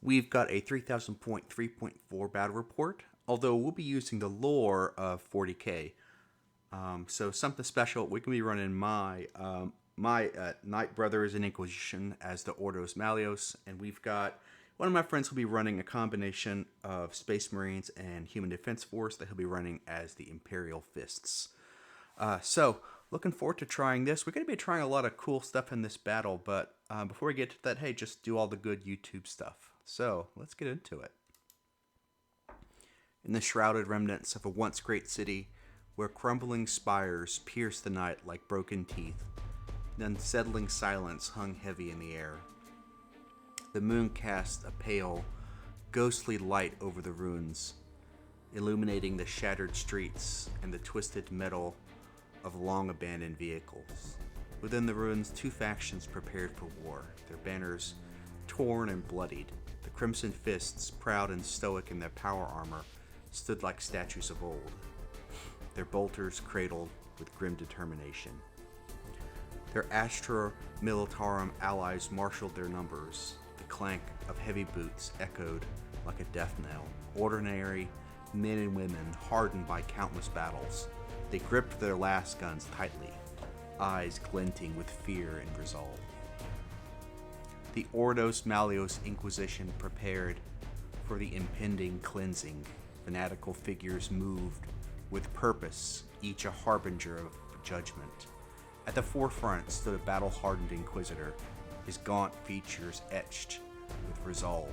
We've got a 3000-point 3.4 battle report, although we'll be using the lore of 40k. So something special, we can be running my Knight Brothers and Inquisition as the Ordos Malleus, and we've got one of my friends will be running a combination of Space Marines and Human Defense Force that he'll be running as the Imperial Fists. So, looking forward to trying this. We're going to be trying a lot of cool stuff in this battle, but before we get to that, hey, just do all the good YouTube stuff. So, let's get into it. In the shrouded remnants of a once great city, where crumbling spires pierced the night like broken teeth, an unsettling silence hung heavy in the air. The moon cast a pale, ghostly light over the ruins, illuminating the shattered streets and the twisted metal of long-abandoned vehicles. Within the ruins, two factions prepared for war, their banners torn and bloodied. The Crimson Fists, proud and stoic in their power armor, stood like statues of old, their bolters cradled with grim determination. Their Astra Militarum allies marshaled their numbers. The clank of heavy boots echoed like a death knell. Ordinary men and women, hardened by countless battles, they gripped their last guns tightly, eyes glinting with fear and resolve. The Ordos Malleus Inquisition prepared for the impending cleansing. Fanatical figures moved with purpose, each a harbinger of judgment. At the forefront stood a battle-hardened Inquisitor, his gaunt features etched with resolve.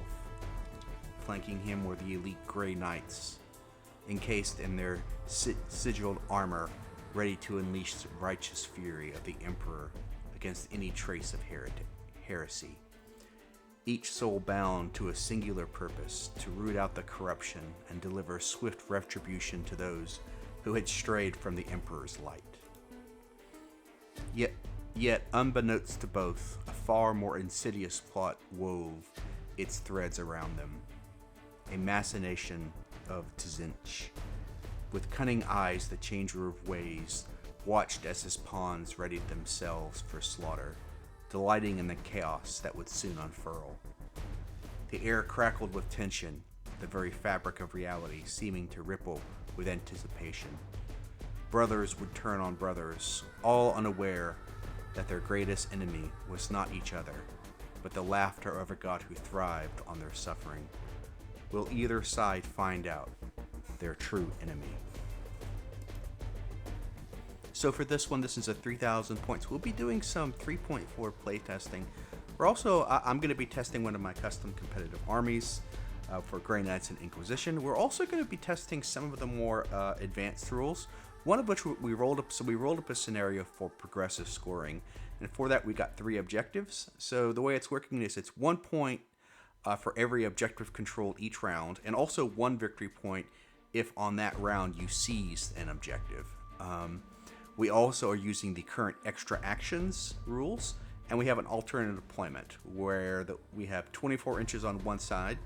Flanking him were the elite Grey Knights, encased in their sigilled armor, ready to unleash the righteous fury of the Emperor against any trace of heresy. Each soul bound to a singular purpose, to root out the corruption and deliver swift retribution to those who had strayed from the Emperor's light. Yet, unbeknownst to both, a far more insidious plot wove its threads around them. A machination of Tzinch, with cunning eyes the changer of ways, watched as his pawns readied themselves for slaughter, delighting in the chaos that would soon unfurl. The air crackled with tension, the very fabric of reality seeming to ripple with anticipation. Brothers would turn on brothers, all unaware that their greatest enemy was not each other, but the laughter of a god who thrived on their suffering. Will either side find out their true enemy? So for this one, this is a 3,000 points. We'll be doing some 3.4 playtesting. We're also, I'm going to be testing one of my custom competitive armies for Grey Knights and Inquisition. We're also going to be testing some of the more advanced rules, one of which we rolled up. So we rolled up a scenario for progressive scoring, and for that we got 3 objectives. So the way it's working is it's 1 point for every objective controlled each round, and also 1 victory point if on that round you seized an objective. We also are using the current extra actions rules, and we have an alternate deployment where we have 24 inches on one side,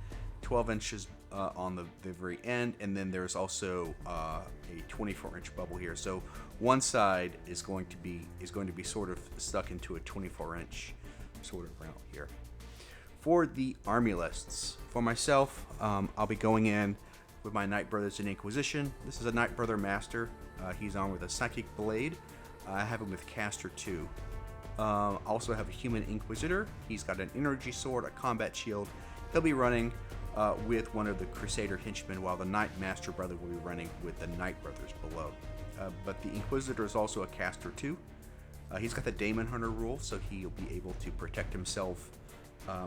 12 inches on the very end, and then there's also a 24-inch bubble here. So one side is going to be sort of stuck into a 24-inch sort of route here. For the army lists, for myself, I'll be going in with my Knight Brothers and Inquisition. This is a Knight Brother Master. He's armed with a Psychic Blade. I have him with Caster 2. I also have a Human Inquisitor. He's got an Energy Sword, a Combat Shield. He'll be running with one of the Crusader Henchmen, while the Knight Master Brother will be running with the Knight Brothers below. But the Inquisitor is also a Caster 2. He's got the Daemon Hunter rule, so he'll be able to protect himself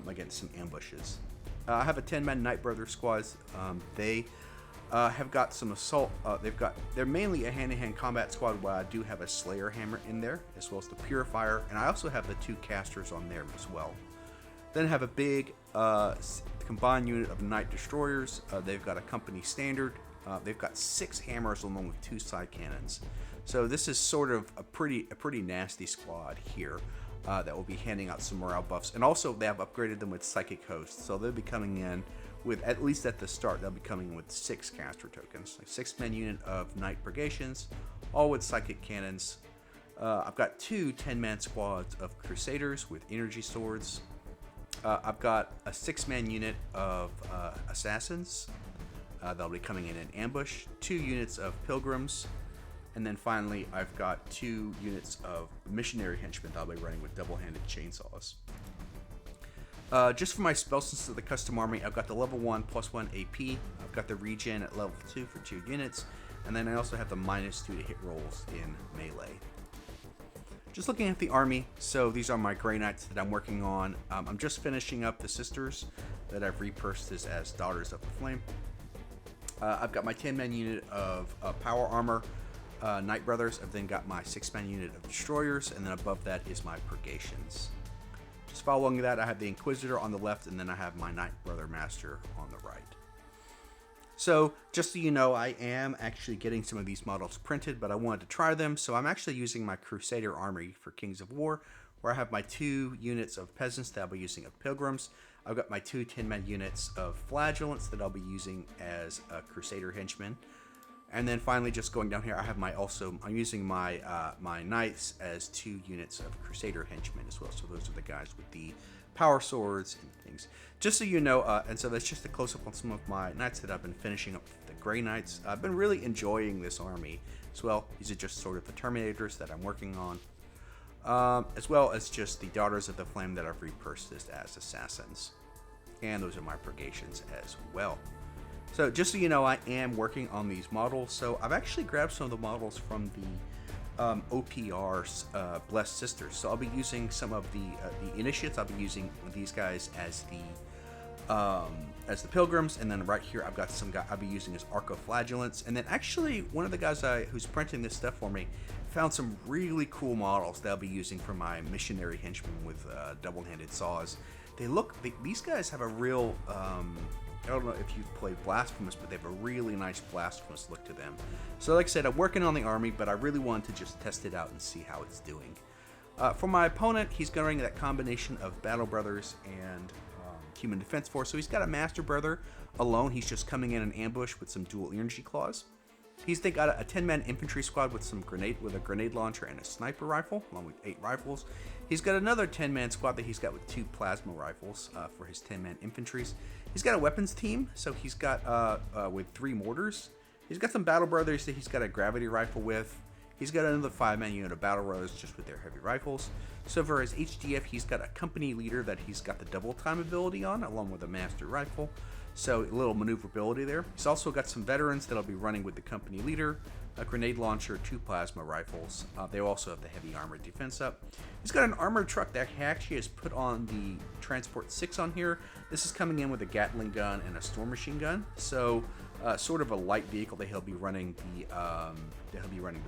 against some ambushes. I have a 10-man Knight Brother squads. They have got some assault. They're mainly a hand-to-hand combat squad, while I do have a Slayer Hammer in there, as well as the Purifier, and I also have the 2 casters on there as well. Then I have a big combined unit of Knight Destroyers. They've got a company standard. They've got 6 hammers along with 2 side cannons. So this is sort of a pretty nasty squad here that will be handing out some morale buffs, and also they have upgraded them with Psychic Hosts, so they'll be coming in with, at least at the start, they'll be coming in with 6 caster tokens, like 6-man unit of Knight Purgations, all with Psychic Cannons. I've got 2 10-man squads of Crusaders with Energy Swords. I've got a 6-man unit of assassins that'll be coming in ambush, 2 units of pilgrims, and then finally I've got 2 units of missionary henchmen that'll be running with double-handed chainsaws. Just for my spell sense of the custom army, I've got the level 1 +1 AP, I've got the regen at level 2 for 2 units, and then I also have the -2 to hit rolls in melee. Just looking at the army, so these are my Grey Knights that I'm working on. I'm just finishing up the sisters that I've repursed as Daughters of the Flame. I've got my 10-man unit of power armor, Knight Brothers. I've then got my 6-man unit of destroyers, and then above that is my purgations. Just following that, I have the Inquisitor on the left, and then I have my Knight Brother Master on the right. So, just so you know, I am actually getting some of these models printed, but I wanted to try them, so I'm actually using my Crusader Army for Kings of War, where I have my 2 units of Peasants that I'll be using of Pilgrims. I've got my 2 10-man units of Flagellants that I'll be using as Crusader Henchmen. And then finally, just going down here, I have I'm using my my Knights as 2 units of Crusader Henchmen as well. So those are the guys with the power swords and things. Just so you know, and so that's just a close-up on some of my Knights that I've been finishing up, the Grey Knights. I've been really enjoying this army as well. These are just sort of the Terminators that I'm working on, as well as just the Daughters of the Flame that I've repursed as Assassins. And those are my Purgations as well. So just so you know, I am working on these models. So I've actually grabbed some of the models from the OPR's Blessed Sisters. So I'll be using some of the Initiates. I'll be using these guys as the Pilgrims, and then right here I've got some guy I'll be using as Arco-Flagellants. And then actually one of the guys who's printing this stuff for me found some really cool models that I'll be using for my missionary henchmen with double-handed saws. These guys have a real I don't know if you've played Blasphemous, but they have a really nice Blasphemous look to them. So like I said, I'm working on the army, but I really wanted to just test it out and see how it's doing. For my opponent, he's going that combination of Battle Brothers and Human Defense Force. So he's got a Master Brother alone. He's just coming in an ambush with some dual energy claws. He's then got a 10-man infantry squad with a grenade launcher and a sniper rifle, along with 8 rifles. He's got another 10-man squad that he's got with 2 plasma rifles for his 10-man infantries. He's got a weapons team, so he's got with 3 mortars. He's got some Battle Brothers that he's got a gravity rifle with. He's got another 5-man unit of Battle Brothers just with their heavy rifles. So for his HDF, he's got a company leader that he's got the double time ability on, along with a master rifle. So a little maneuverability there. He's also got some veterans that'll be running with the company leader, a grenade launcher, 2 plasma rifles. They also have the heavy armored defense up. He's got an armored truck that he actually has put on the Transport 6 on here. This is coming in with a Gatling gun and a Storm Machine gun. So sort of a light vehicle that he'll be running the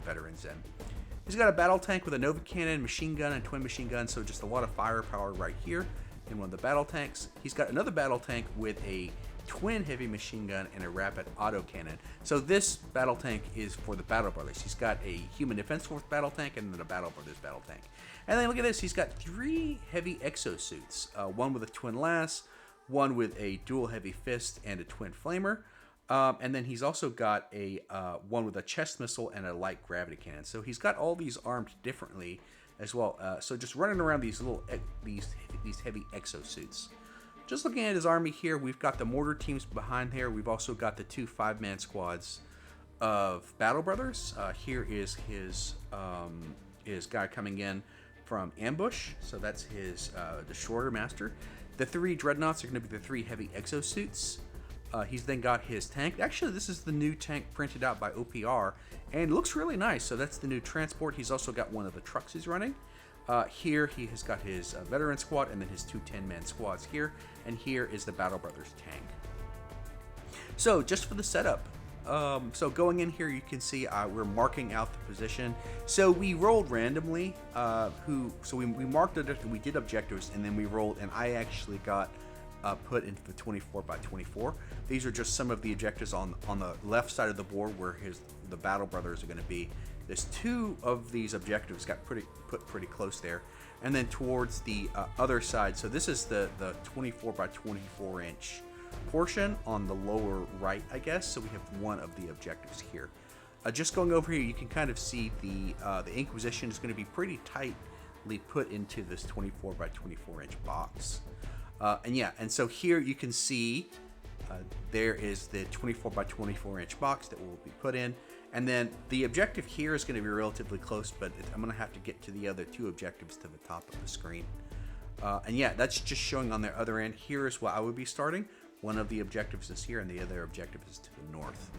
veterans in. He's got a battle tank with a Nova Cannon, machine gun, and twin machine gun. So just a lot of firepower right here in one of the battle tanks. He's got another battle tank with a twin heavy machine gun and a rapid auto cannon. So this battle tank is for the Battle Brothers. He's got a Human Defense Force battle tank and then a Battle Brothers battle tank. And then look at this, he's got 3 heavy exosuits, one with a twin lass, one with a dual heavy fist and a twin flamer, and then he's also got a one with a chest missile and a light gravity cannon. So he's got all these armed differently as well. So just running around these heavy exosuits. Just looking at his army here, we've got the mortar teams behind here. We've also got the 2 5-man squads of Battle Brothers. Here is his guy coming in from ambush. So that's his Destroyer Master. The 3 dreadnoughts are going to be the 3 heavy exosuits. He's then got his tank. Actually, this is the new tank printed out by OPR, and it looks really nice. So that's the new transport. He's also got one of the trucks he's running. Here he has got his veteran squad and then his 2 10-man squads here, and here is the Battle Brothers tank. So just for the setup, so going in here, you can see we're marking out the position. So we rolled randomly. We marked it. We did objectives, and then we rolled, and I actually got put into the 24 by 24. These are just some of the objectives on the left side of the board where the Battle Brothers are going to be. There's 2 of these objectives got put pretty close there, and then towards the other side. So this is the 24 by 24 inch portion on the lower right, I guess. So we have one of the objectives here. Just going over here, you can kind of see the Inquisition is going to be pretty tightly put into this 24 by 24 inch box. And yeah, and so here you can see there is the 24 by 24 inch box that will be put in. And then the objective here is going to be relatively close, but I'm going to have to get to the other two objectives to the top of the screen. And yeah, that's just showing on the other end. Here is where I would be starting. One of the objectives is here, and the other objective is to the north.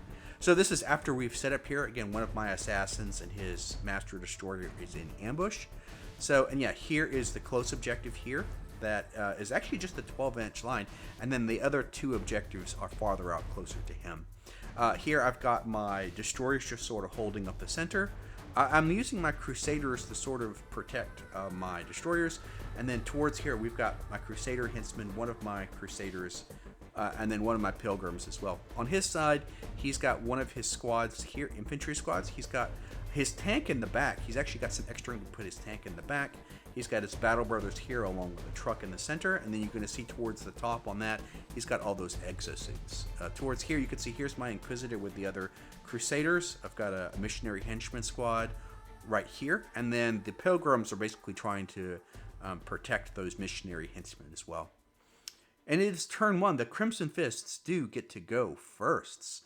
So this is after we've set up here. Again, one of my assassins and his master destroyer is in ambush. So, and yeah, here is the close objective here. That is actually just a 12-inch line, and then the other two objectives are farther out, closer to him. Here I've got my destroyers just sort of holding up the center. I'm using my crusaders to sort of protect my destroyers, and then towards here we've got my crusader henchman, one of my crusaders, and then one of my pilgrims as well. On his side, he's got one of his squads here, infantry squads. He's got his tank in the back. He's actually got some extra room to put his tank in the back. He's got his battle brothers here along with a truck in the center, and then you're going to see towards the top on that, he's got all those exosuits. Towards here, you can see here's my Inquisitor with the other Crusaders. I've got a missionary henchman squad right here, and then the Pilgrims are basically trying to protect those missionary henchmen as well. And it is turn one. The Crimson Fists do get to go first.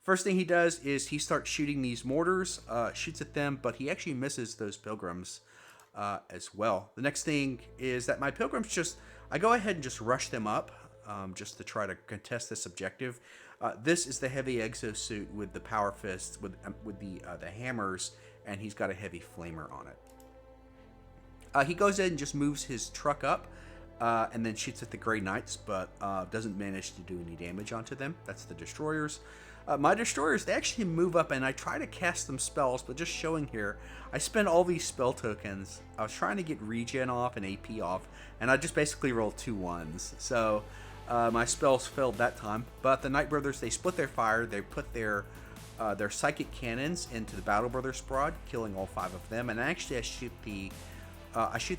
First thing he does is he starts shooting these mortars, shoots at them, but he actually misses those Pilgrims as well. The next thing is that my Pilgrims I go ahead and just rush them up just to try to contest this objective. This is the heavy exosuit with the power fists, with the hammers, and he's got a heavy flamer on it. He goes in and just moves his truck up and then shoots at the Grey Knights, but doesn't manage to do any damage onto them. That's the destroyers. My destroyers, they actually move up, and I try to cast them spells, but just showing here, I spend all these spell tokens. I was trying to get regen off and AP off, and I just basically rolled 2 1s. So my spells failed that time. But the Knight Brothers, they split their fire. They put their psychic cannons into the Battle Brothers squad, killing all 5 of them. And actually, I shoot the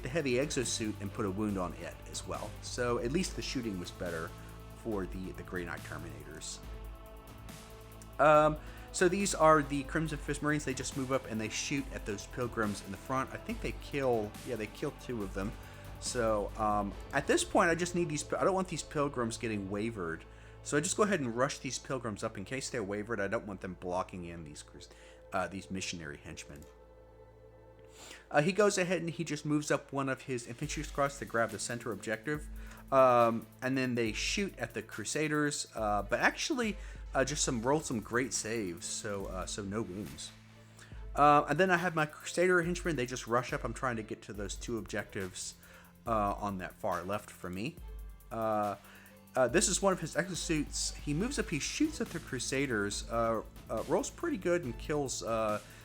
heavy exosuit and put a wound on it as well. So at least the shooting was better for the Grey Knight Terminators. So these are the Crimson Fist Marines. They just move up and they shoot at those Pilgrims in the front. I think they kill 2 of them. So at this point, I just need these. I don't want these Pilgrims getting wavered. So I just go ahead and rush these Pilgrims up in case they're wavered. I don't want them blocking in these missionary henchmen. He goes ahead and he just moves up one of his infantry squads to grab the center objective. And then they shoot at the Crusaders. But actually, just rolled some great saves, so no wounds. And then I have my Crusader henchmen. They just rush up. I'm trying to get to those 2 objectives on that far left from me. This is one of his exosuits. He moves up. He shoots at the Crusaders. Rolls pretty good and kills.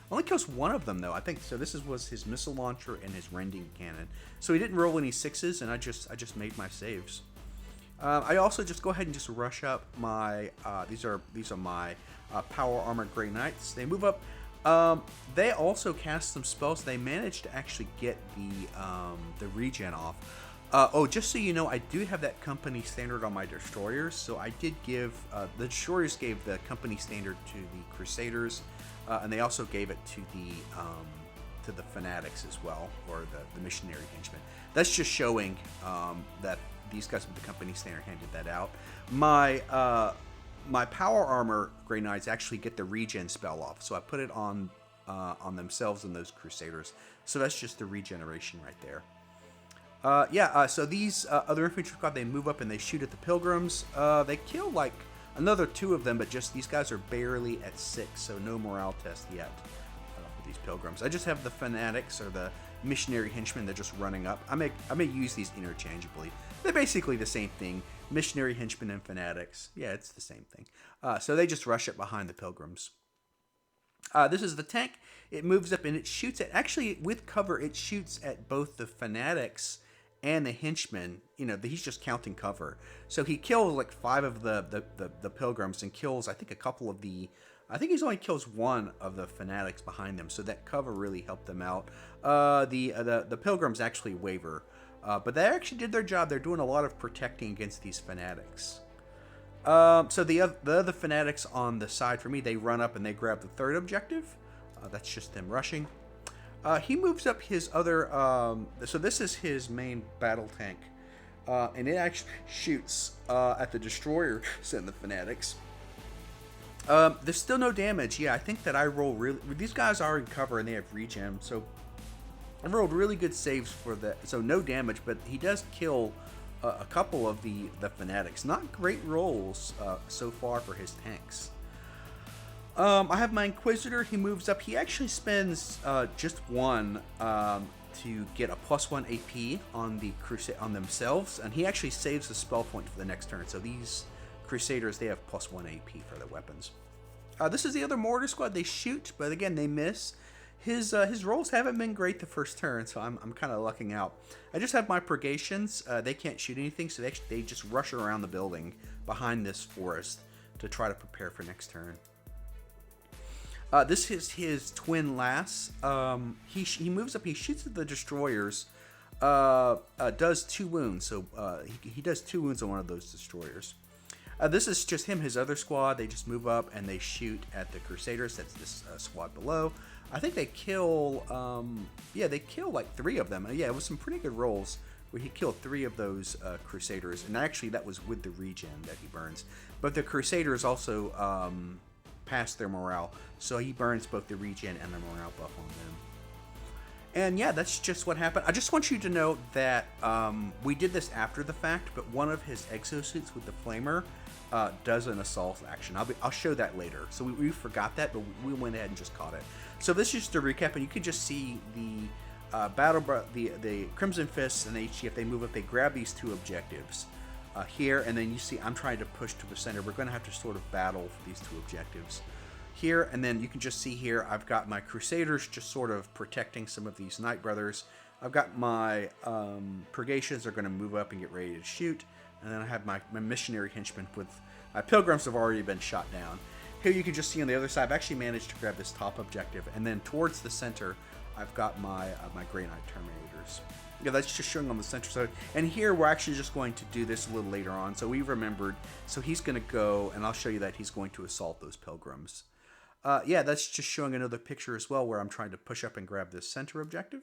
Only kills 1 of them though. I think so. This was his missile launcher and his rending cannon. So he didn't roll any 6s, and I just made my saves. I also just go ahead and just rush up my, these are my power armor Grey Knights. They move up. They also cast some spells. They managed to actually get the regen off. Just so you know, I do have that company standard on my destroyers. So I did give, the destroyers gave the company standard to the Crusaders, and they also gave it to the Fanatics as well, or the missionary henchmen. That's just showing that these guys with the company standard handed that out. My power armor Grey Knights actually get the regen spell off, so I put it on themselves and those Crusaders. So that's just the regeneration right there. So these other infantry squad, they move up and they shoot at the Pilgrims. They kill like another 2 of them, but just these guys are barely at 6, so no morale test yet for these Pilgrims. I just have the Fanatics or the missionary henchmen. They're just running up. I may use these interchangeably. They're basically the same thing. Missionary henchmen and Fanatics. Yeah, it's the same thing. So they just rush up behind the Pilgrims. This is the tank. It moves up and it shoots at, actually with cover, it shoots at both the Fanatics and the henchmen. He's just counting cover. So he kills like 5 of the Pilgrims and kills, I think, a couple of I think he's only kills 1 of the Fanatics behind them. So that cover really helped them out. The Pilgrims actually waver. But they actually did their job. They're doing a lot of protecting against these Fanatics. So the other Fanatics on the side for me, they run up and they grab the 3rd objective. That's just them rushing. He moves up his other... so this is his main battle tank. and it actually shoots at the destroyers and the fanatics. There's still no damage. Yeah, I think that I roll really. These guys are in cover and they have regen, so I rolled really good saves for that. So no damage, but he does kill a couple of the fanatics. Not great rolls so far for his tanks. I have my Inquisitor. He moves up. He actually spends just one to get a +1 AP on the on themselves, and he actually saves the spell point for the next turn. So these Crusaders, they have +1 AP for their weapons. This is the other mortar squad. They shoot, but again they miss. His rolls haven't been great the first turn, so I'm kind of lucking out. I just have my Purgations. They can't shoot anything, so they just rush around the building behind this forest to try to prepare for next turn. This is his twin Lass. He moves up. He shoots at the destroyers. Does 2 wounds. So he does 2 wounds on one of those destroyers. This is just him. His other squad. They just move up and they shoot at the Crusaders. That's this squad below. I think they kill. They kill like 3 of them. Yeah, it was some pretty good rolls where he killed 3 of those Crusaders. And actually, that was with the regen that he burns. But the Crusaders also past their morale, so he burns both the regen and the morale buff on them. And yeah, that's just what happened. I just want you to know that we did this after the fact, but one of his exosuits with the flamer does an assault action. I'll show that later. So we forgot that, but we went ahead and just caught it. So this is just a recap, and you can just see the the Crimson Fists and the HG. If they move up, they grab these 2 objectives. Here, and then you see I'm trying to push to the center. We're going to have to sort of battle for these 2 objectives here, and then you can just see here I've got my Crusaders just sort of protecting some of these Knight Brothers. I've got my Purgations are going to move up and get ready to shoot, and then I have my Missionary Henchmen with my Pilgrims have already been shot down. Here you can just see on the other side I've actually managed to grab this top objective, and then towards the center I've got my my Grey Knight Terminators. Yeah, that's just showing on the center side. And here we're actually just going to do this a little later on. So we remembered. So he's going to go, and I'll show you that he's going to assault those Pilgrims. Yeah, that's just showing another picture as well where I'm trying to push up and grab this center objective.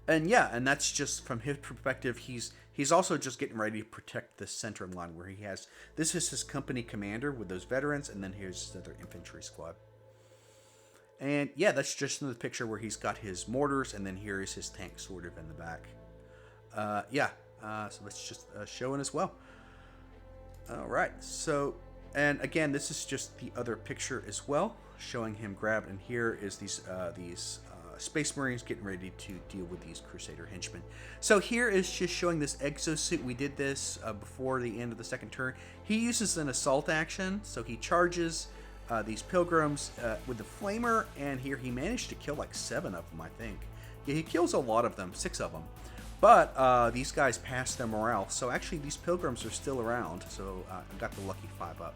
And yeah, and that's just from his perspective. He's also just getting ready to protect the center line where he has. This is his company commander with those veterans, and then here's his other infantry squad. And yeah, that's just another picture where he's got his mortars, and then here is his tank sort of in the back. So that's just showing as well. All right, so, and again, this is just the other picture as well, showing him grabbed, and here is these Space Marines getting ready to deal with these Crusader henchmen. So here is just showing this exosuit. We did this before the end of the second turn. He uses an assault action, so he charges these Pilgrims with the flamer, and here he managed to kill like 7 of them, I think. Yeah, he kills a lot of them, 6 of them. But these guys passed their morale, so actually these Pilgrims are still around, so I got the lucky 5 up.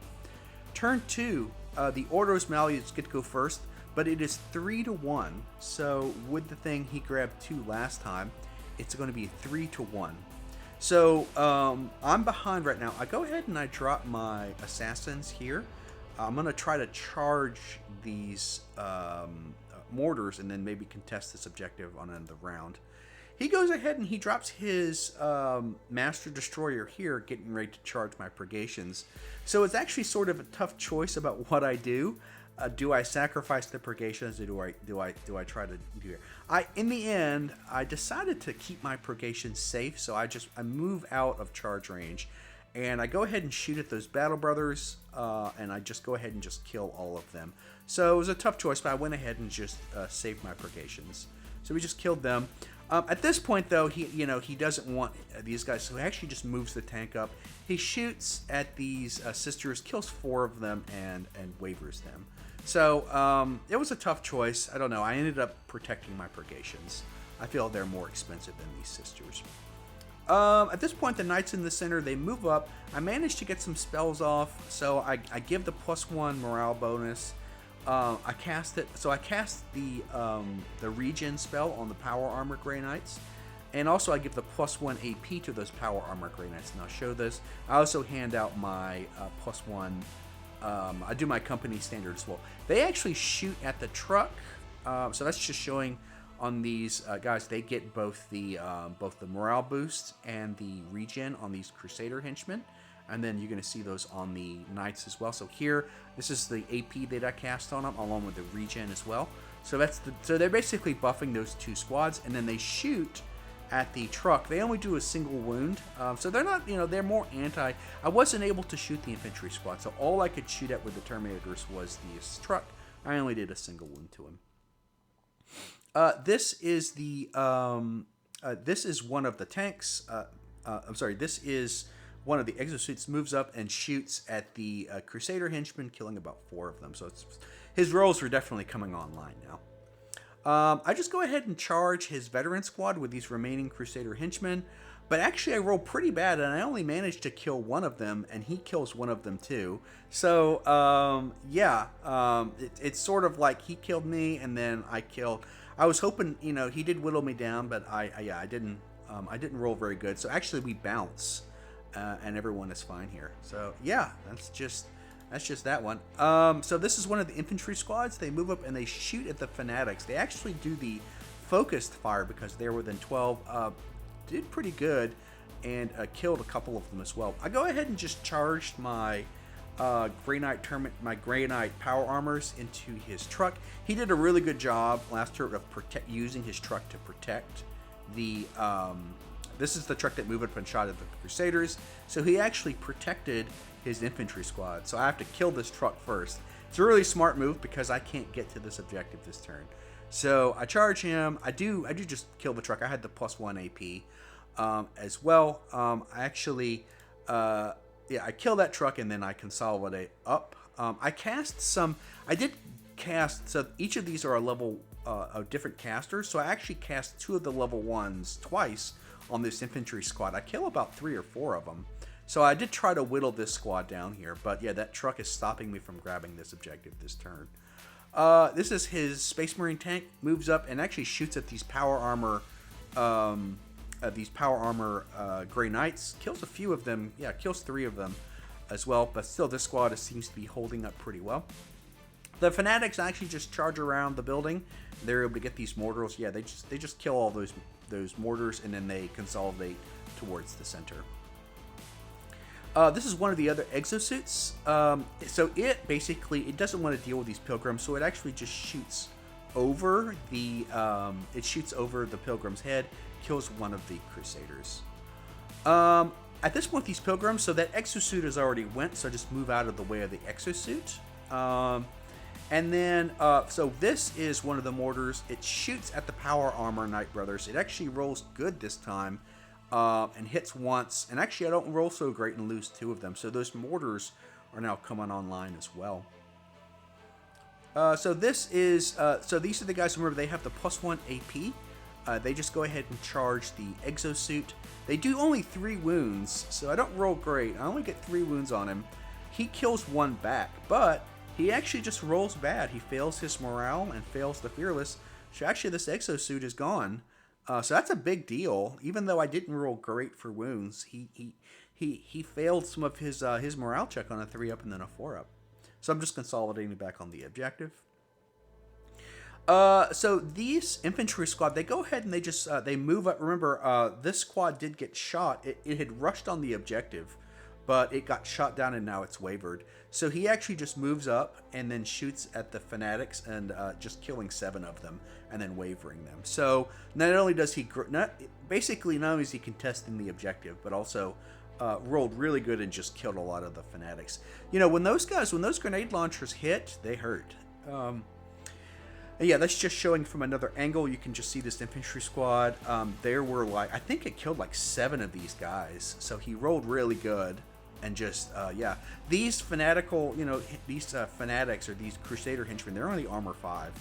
Turn 2, the Ordos Malleus get to go first, but it is 3-1, so with the thing he grabbed 2 last time, it's going to be 3-1. So I'm behind right now. I go ahead and I drop my Assassins here. I'm going to try to charge these mortars and then maybe contest this objective on another round. He goes ahead and he drops his Master Destroyer here, getting ready to charge my Purgations. So it's actually sort of a tough choice about what I do. Do I sacrifice the Purgations, or do I try to do it? In the end, I decided to keep my Purgations safe, so I move out of charge range. And I go ahead and shoot at those Battle Brothers, and I just go ahead and just kill all of them. So it was a tough choice, but I went ahead and just saved my Purgations. So we just killed them. At this point, though, he doesn't want these guys, so he actually just moves the tank up. He shoots at these sisters, kills 4 of them, and wavers them. So it was a tough choice. I don't know. I ended up protecting my Purgations. I feel they're more expensive than these sisters. At this point, the Knights in the center, they move up. I managed to get some spells off, so I give the +1 morale bonus. I cast it. So I cast the regen spell on the Power Armor Grey Knights. And also I give the +1 AP to those Power Armor Grey Knights. And I'll show this. I also hand out my +1. I do my company standard as well. They actually shoot at the truck. So that's just showing on these guys, they get both the morale boost and the regen on these Crusader henchmen, and then you're going to see those on the Knights as well. So here, this is the AP that I cast on them, along with the regen as well. So so they're basically buffing those two squads, and then they shoot at the truck. They only do a single wound, so they're not, they're more anti. I wasn't able to shoot the infantry squad, so all I could shoot at with the Terminators was the truck. I only did a single wound to him. This is one of the tanks. This is one of the exosuits. Moves up and shoots at the Crusader henchmen, killing about 4 of them. So his rolls are definitely coming online now. I just go ahead and charge his veteran squad with these remaining Crusader henchmen, but actually I roll pretty bad, and I only managed to kill one of them, and he kills one of them too. So it's sort of like he killed me, and then I killed. I was hoping, he did whittle me down, but I didn't roll very good. So actually we bounce, and everyone is fine here. So yeah, that's just that one. So this is one of the infantry squads. They move up and they shoot at the fanatics. They actually do the focused fire because they're within 12. Did pretty good, and killed a couple of them as well. I go ahead and just charged my Grey Knight power armors into his truck. He did a really good job last turn of using his truck to protect the. This is the truck that moved up and shot at the Crusaders. So he actually protected his infantry squad. So I have to kill this truck first. It's a really smart move because I can't get to this objective this turn. So I charge him. I do just kill the truck. I had the +1 AP as well. I kill that truck and then I consolidate up. I did cast. So each of these are a level of different casters. So I actually cast 2 of the level 1s twice on this infantry squad. I kill about 3 or 4 of them. So I did try to whittle this squad down here, but yeah, that truck is stopping me from grabbing this objective this turn. This is his Space Marine tank. Moves up and actually shoots at these power armor Grey Knights. Kills a few of them. Yeah, kills 3 of them as well. But still, this squad seems to be holding up pretty well. The Fanatics actually just charge around the building. They're able to get these mortars. Yeah, they just kill all those mortars, and then they consolidate towards the center. This is one of the other exosuits. So it doesn't want to deal with these pilgrims, so it actually just shoots over the pilgrim's head, kills one of the Crusaders. At this point, these pilgrims, so that exosuit has already went, so just move out of the way of the exosuit. And then, so this is one of the mortars. It shoots at the power armor Knight Brothers. It actually rolls good this time. And hits once, and actually I don't roll so great and lose 2 of them, so those mortars are now coming online as well. So these are the guys. Remember, they have the +1 AP. They just go ahead and charge the exosuit. They do only 3 wounds, so I don't roll great. I only get 3 wounds on him. He kills 1 back, but he actually just rolls bad. He fails his morale and fails the fearless. So actually this exosuit is gone. So that's a big deal. Even though I didn't roll great for wounds, he failed some of his morale check on a 3-up and then a 4-up. So I'm just consolidating back on the objective. So these infantry squad, they go ahead and they move up. Remember, this squad did get shot. It had rushed on the objective, but it got shot down and now it's wavered. So he actually just moves up and then shoots at the Fanatics and just killing 7 of them and then wavering them. So not only does he, not only is he contesting the objective, but also rolled really good and just killed a lot of the Fanatics. When those grenade launchers hit, they hurt. Yeah, that's just showing from another angle. You can just see this infantry squad. There were I think it killed 7 of these guys. So he rolled really good. And just, these fanatical, these fanatics or these Crusader henchmen, they're only armor 5.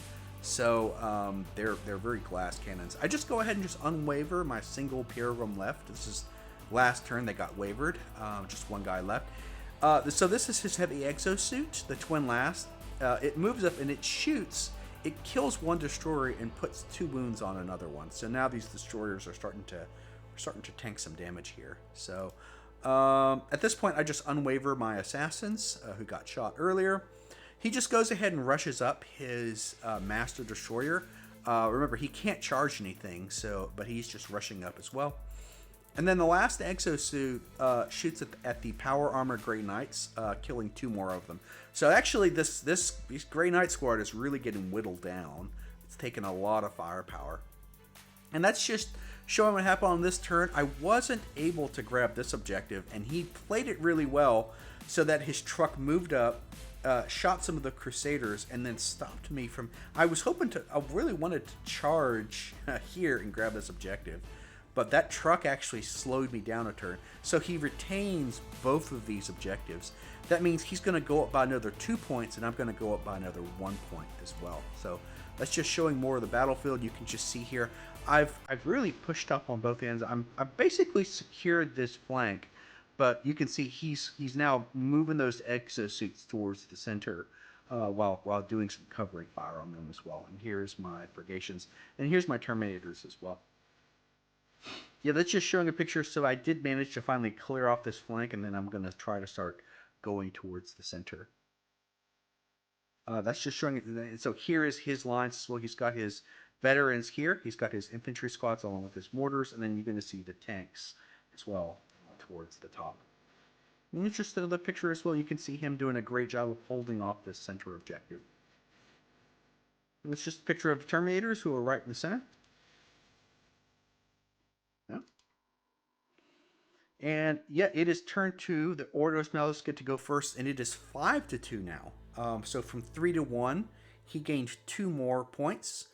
So they're very glass cannons. I just go ahead and just unwaver my single pilgrim left. This is last turn they got wavered. Just 1 guy left. So this is his heavy exosuit, the twin last. It moves up and it shoots. It kills 1 destroyer and puts 2 wounds on another one. So now these destroyers are starting to tank some damage here. So at this point, I just unwaver my assassins who got shot earlier. He just goes ahead and rushes up his Master Destroyer. Remember, he can't charge anything, but he's just rushing up as well. And then the last exosuit shoots at the Power Armor Grey Knights, killing 2 more of them. So actually, this Grey Knight squad is really getting whittled down. It's taking a lot of firepower. And that's just showing what happened on this turn. I wasn't able to grab this objective, and he played it really well so that his truck moved up, shot some of the Crusaders, and then stopped me from... I really wanted to charge here and grab this objective. But that truck actually slowed me down a turn. So he retains both of these objectives. That means he's going to go up by another 2 points, and I'm going to go up by another 1 point as well. So that's just showing more of the battlefield. You can just see here, I've really pushed up on both ends. I've basically secured this flank, but you can see he's now moving those exosuits towards the center while doing some covering fire on them as well. And here's my Purgations, and here's my Terminators as well. Yeah, that's just showing a picture. So I did manage to finally clear off this flank, and then I'm going to try to start going towards the center. That's just showing it. So here is his lines as well. He's got his veterans here. He's got his infantry squads along with his mortars, and then you're going to see the tanks as well towards the top. And it's just another picture as well. You can see him doing a great job of holding off this center objective. And it's just a picture of Terminators who are right in the center. Yeah. And yeah, it is turn 2. The Ordos Malleus get to go first, and it is 5-2 now. So from 3-1, he gained 2 more points,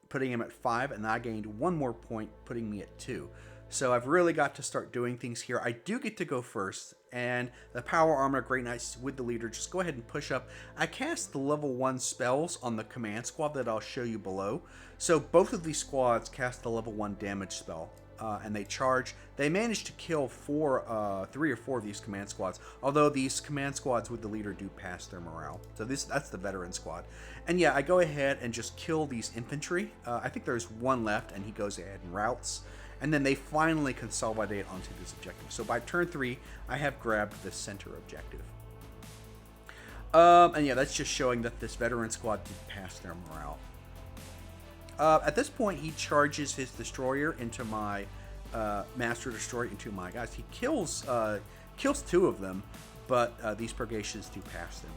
putting him at 5, and I gained 1 more point, putting me at 2. So I've really got to start doing things here. I do get to go first, and the Power Armor Great Knights with the leader just go ahead and push up. I cast the level 1 spells on the command squad that I'll show you below. So both of these squads cast the level 1 damage spell. And they charge. They managed to kill 3 or 4 of these command squads. Although these command squads with the leader do pass their morale. So that's the veteran squad. And yeah, I go ahead and just kill these infantry. I think there's 1 left, and he goes ahead and routes. And then they finally consolidate onto this objective. So by turn 3, I have grabbed the center objective. And yeah, that's just showing that this veteran squad did pass their morale. At this point, he charges his destroyer into my master destroyer into my guys. He kills 2 of them, but these purgations do pass their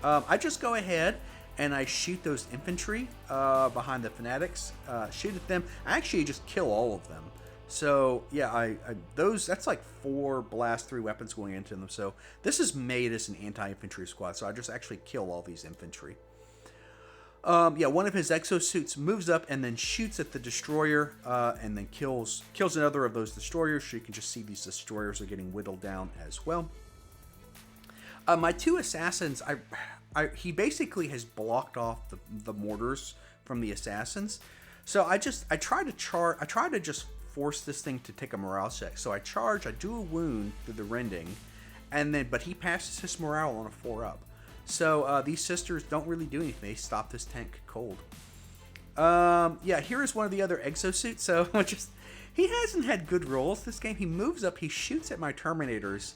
morale. I just go ahead and I shoot those infantry behind the fanatics. Shoot at them. I actually just kill all of them. So yeah, that's like 4 blast 3 weapons going into them. So this is made as an anti-infantry squad. So I just actually kill all these infantry. Yeah, one of his exosuits moves up and then shoots at the destroyer, and then kills another of those destroyers. So you can just see these destroyers are getting whittled down as well. My 2 assassins, he basically has blocked off the mortars from the assassins. So I try to just force this thing to take a morale check. So I charge, I do a wound through the rending, but he passes his morale on a 4-up. So these sisters don't really do anything. They stop this tank cold. Yeah, here is one of the other exosuits. So he hasn't had good rolls this game. He moves up, he shoots at my Terminators,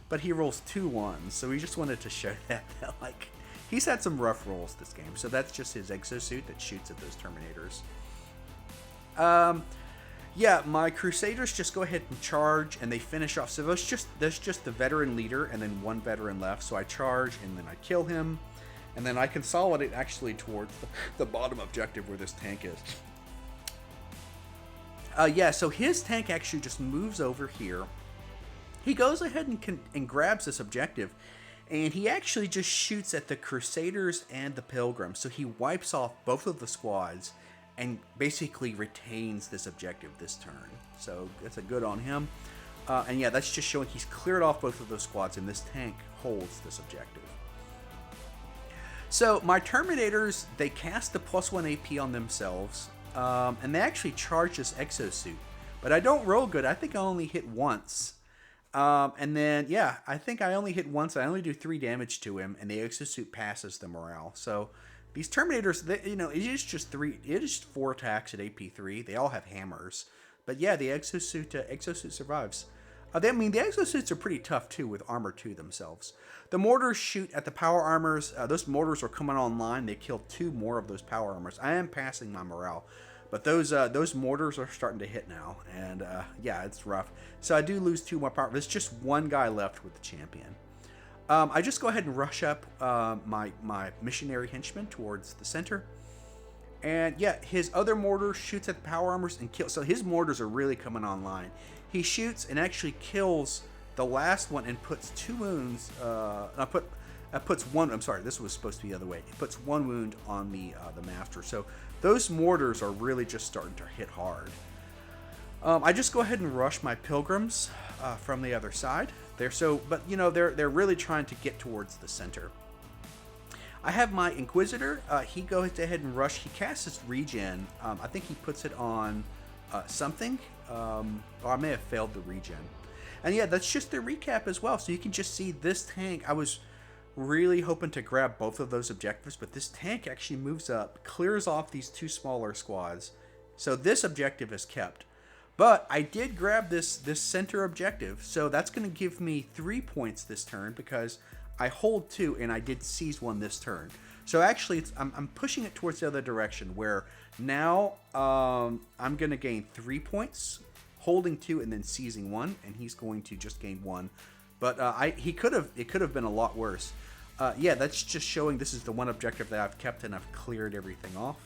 but he rolls 2 1s. So we just wanted to show that like he's had some rough rolls this game. So that's just his exosuit that shoots at those Terminators. Yeah, my Crusaders just go ahead and charge, and they finish off. So there's just the veteran leader, and then 1 veteran left. So I charge, and then I kill him, and then I consolidate actually towards the bottom objective where this tank is. Yeah, so his tank actually just moves over here. He goes ahead and grabs this objective, and he actually just shoots at the Crusaders and the Pilgrims. So he wipes off both of the squads and basically retains this objective this turn. So that's a good on him. And yeah, that's just showing he's cleared off both of those squads, and this tank holds this objective. So my Terminators, they cast the +1 AP on themselves, and they actually charge this exosuit. But I don't roll good. I think I only hit once. And then, yeah, I think I only hit once. I only do 3 damage to him, and the exosuit passes the morale. So these Terminators, it is 4 attacks at AP3. They all have hammers. But yeah, the exosuit survives. I mean, the exosuits are pretty tough too, with armor 2 themselves. The mortars shoot at the power armors. Those mortars are coming online. They killed 2 more of those power armors. I am passing my morale, but those mortars are starting to hit now, and yeah, it's rough. So I do lose 2 more power. There's just 1 guy left with the champion. I just go ahead and rush up my missionary henchman towards the center. And yeah, his other mortar shoots at the power armors and kills. So his mortars are really coming online. He shoots and actually kills the last one and puts 2 wounds. Puts 1. I'm sorry, this was supposed to be the other way. It puts 1 wound on the master. So those mortars are really just starting to hit hard. I just go ahead and rush my pilgrims from the other side. But you know, they're really trying to get towards the center. I have my Inquisitor. He goes ahead and rush. He casts his regen. I think he puts it on something. Or I may have failed the regen. And yeah, that's just the recap as well. So you can just see this tank. I was really hoping to grab both of those objectives, but this tank actually moves up, clears off these 2 smaller squads. So this objective is kept. But I did grab this center objective, so that's going to give me 3 points this turn because I hold 2 and I did seize 1 this turn. So actually, I'm pushing it towards the other direction where now I'm going to gain 3 points, holding 2 and then seizing 1, and he's going to just gain 1. But it could have been a lot worse. Yeah, that's just showing this is the one objective that I've kept and I've cleared everything off.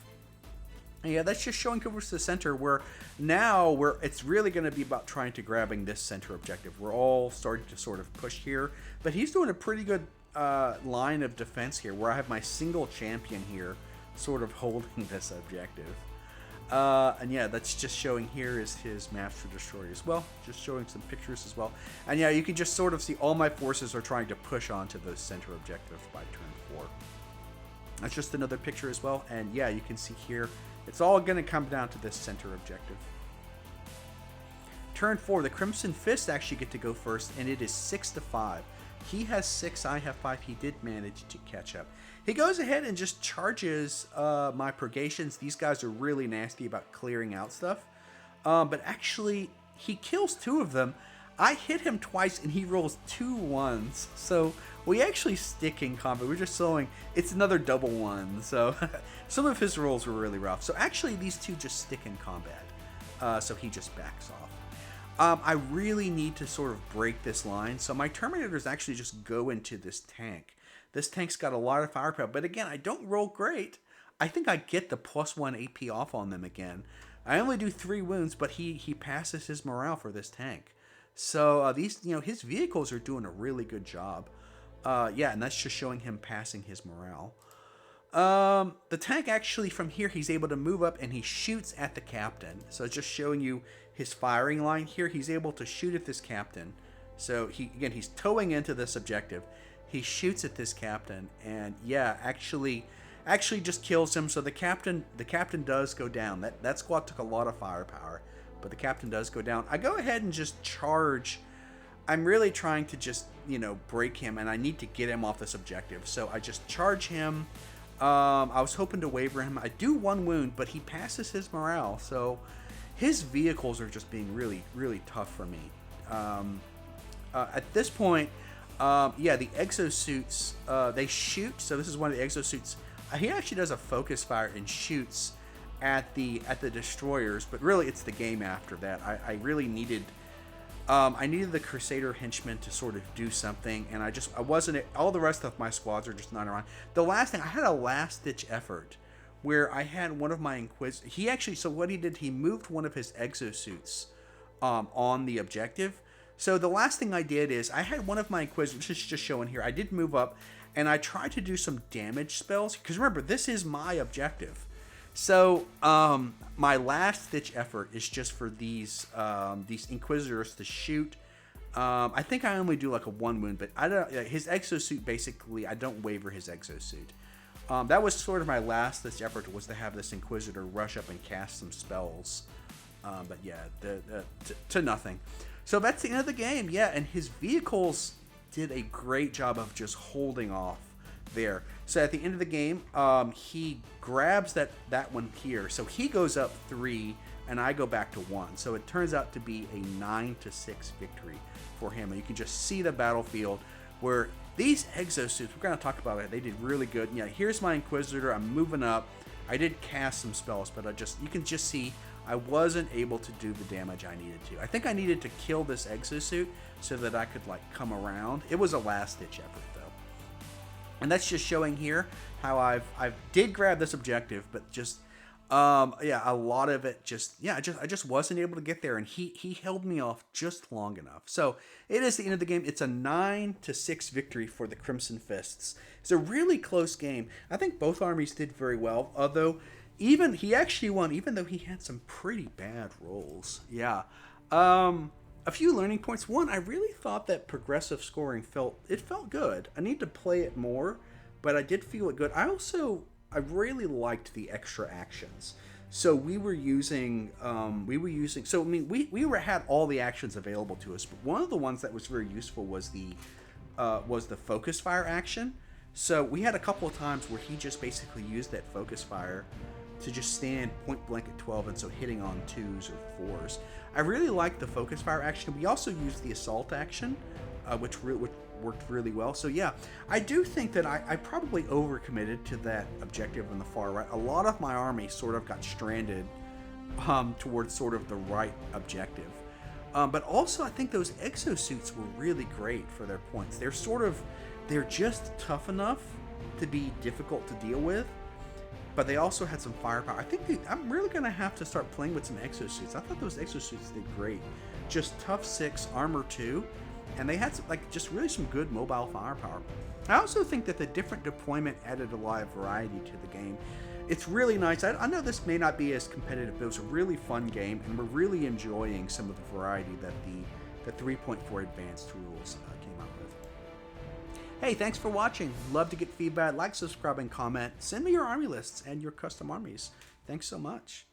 And yeah, that's just showing towards the center where now it's really going to be about trying to grabbing this center objective. We're all starting to sort of push here, but he's doing a pretty good line of defense here where I have my single champion here sort of holding this objective. And yeah, that's just showing here is his Master Destroyer as well, just showing some pictures as well. And yeah, you can just sort of see all my forces are trying to push onto those center objectives by turn 4. That's just another picture as well. And yeah, you can see here, it's all going to come down to this center objective. Turn 4, the Crimson Fist actually get to go first, and it is 6-5. He has 6, I have 5. He did manage to catch up. He goes ahead and just charges my Purgations. These guys are really nasty about clearing out stuff. But actually, he kills 2 of them. I hit him twice, and he rolls 2 1s. So we actually stick in combat. We're just showing it's another double 1. So some of his rolls were really rough. So actually, these 2 just stick in combat. So he just backs off. I really need to sort of break this line. So my Terminators actually just go into this tank. This tank's got a lot of firepower. But again, I don't roll great. I think I get the +1 AP off on them again. I only do 3 wounds, but he passes his morale for this tank. So these, his vehicles are doing a really good job. Yeah, and that's just showing him passing his morale. The tank actually from here, he's able to move up and he shoots at the captain. So it's just showing you his firing line here. He's able to shoot at this captain. So he's towing into this objective. He shoots at this captain, and yeah, actually just kills him. So the captain does go down. That squad took a lot of firepower, but the captain does go down. I go ahead and just charge. I'm really trying to just break him, and I need to get him off this objective. So I just charge him. I was hoping to waver him. I do 1 wound, but he passes his morale. So his vehicles are just being really, really tough for me. At this point, yeah, the exosuits, they shoot. So this is one of the exosuits. He actually does a focus fire and shoots at the destroyers, but really it's the game after that. I really needed the Crusader henchmen to sort of do something, and I wasn't. All the rest of my squads are just not around. The last thing, I had a last ditch effort where I had one of my Inquisitors. So what he did, he moved one of his exosuits on the objective. So the last thing I did is I had one of my Inquisitors, just showing here, I did move up, and I tried to do some damage spells, because remember, this is my objective. So my last ditch effort is just for these Inquisitors to shoot. I think I only do like a 1 wound, but I don't. His exosuit, basically, I don't waver his exosuit. That was sort of my last ditch effort, was to have this Inquisitor rush up and cast some spells. But yeah, to nothing. So that's the end of the game. Yeah, and his vehicles did a great job of just holding off there. So at the end of the game, he grabs that one here. So he goes up 3, and I go back to 1. So it turns out to be a 9-6 victory for him. And you can just see the battlefield where these exosuits, we're going to talk about it, they did really good. Yeah, here's my Inquisitor. I'm moving up. I did cast some spells, but you can just see I wasn't able to do the damage I needed to. I think I needed to kill this exosuit so that I could like come around. It was a last-ditch effort though. And that's just showing here how I did grab this objective, but just yeah, a lot of it I just wasn't able to get there, and he held me off just long enough. So it is the end of the game. It's a 9-6 victory for the Crimson Fists. It's a really close game. I think both armies did very well, although he actually won, even though he had some pretty bad rolls. Yeah. A few learning points. One, I really thought that progressive scoring felt good. I need to play it more, but I did feel it good. I really liked the extra actions. So we were using so I mean we had all the actions available to us, but one of the ones that was very useful was the focus fire action. So we had a couple of times where he just basically used that focus fire to just stand point blank at 12, and so hitting on 2s or 4s. I really liked the focus fire action. We also used the assault action, which worked really well. So yeah, I do think that I probably overcommitted to that objective on the far right. A lot of my army sort of got stranded towards sort of the right objective. But also I think those exosuits were really great for their points. They're just tough enough to be difficult to deal with, but they also had some firepower. I think I'm really going to have to start playing with some exosuits. I thought those exosuits did great. Just tough 6, armor 2, and they had just really some good mobile firepower. I also think that the different deployment added a lot of variety to the game. It's really nice. I know this may not be as competitive, but it was a really fun game, and we're really enjoying some of the variety that the 3.4 advanced rules came out with. Hey, thanks for watching. Love to get feedback. Like, subscribe, and comment. Send me your army lists and your custom armies. Thanks so much.